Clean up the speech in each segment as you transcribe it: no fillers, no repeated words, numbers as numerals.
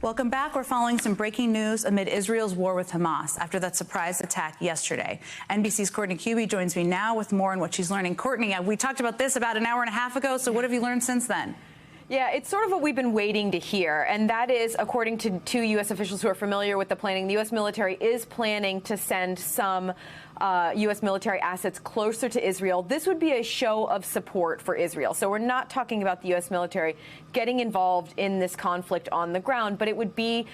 Welcome back. We're following some breaking news amid Israel's war with Hamas after that surprise attack yesterday. NBC's Courtney Kube joins me now with more on what she's learning. Courtney, we talked about this about an hour and a half ago, so what have you learned since then? Yeah, it's sort of what we've been waiting to hear, and that is, according to two U.S. officials who are familiar with the planning, the U.S. military is planning to send some U.S. military assets closer to Israel. This would be a show of support for Israel. So we're not talking about the U.S. military getting involved in this conflict on the ground, but it would be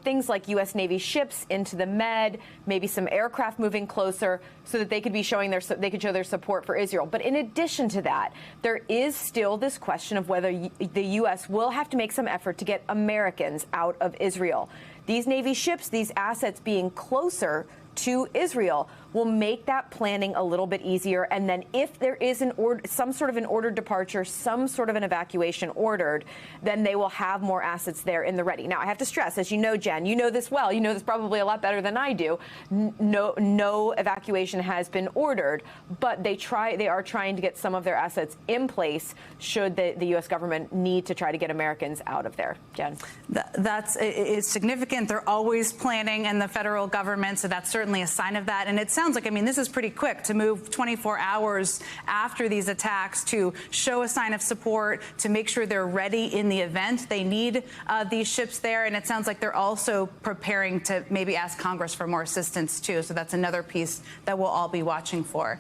things like U.S. Navy ships into the Med, maybe some aircraft moving closer so that they could be showing they could show their support for Israel. But in addition to that, there is still this question of whether the U.S. will have to make some effort to get Americans out of Israel. These Navy ships, these assets being closer to Israel will make that planning a little bit easier. And then if there is some sort of an ordered departure, some sort of an evacuation ordered, then they will have more assets there in the ready. Now, I have to stress, as you know, Jen, you know this well, you know this probably a lot better than I do. No evacuation has been ordered, but they are trying to get some of their assets in place should the U.S. government need to try to get Americans out of there. Jen. It's significant. They're always planning in the federal government, so that's certainly a sign of that. And it sounds like, I mean, this is pretty quick to move 24 hours after these attacks to show a sign of support, to make sure they're ready in the event they need these ships there. And it sounds like they're also preparing to maybe ask Congress for more assistance, too. So that's another piece that we'll all be watching for.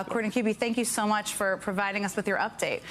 Courtney Kube, thank you so much for providing us with your update.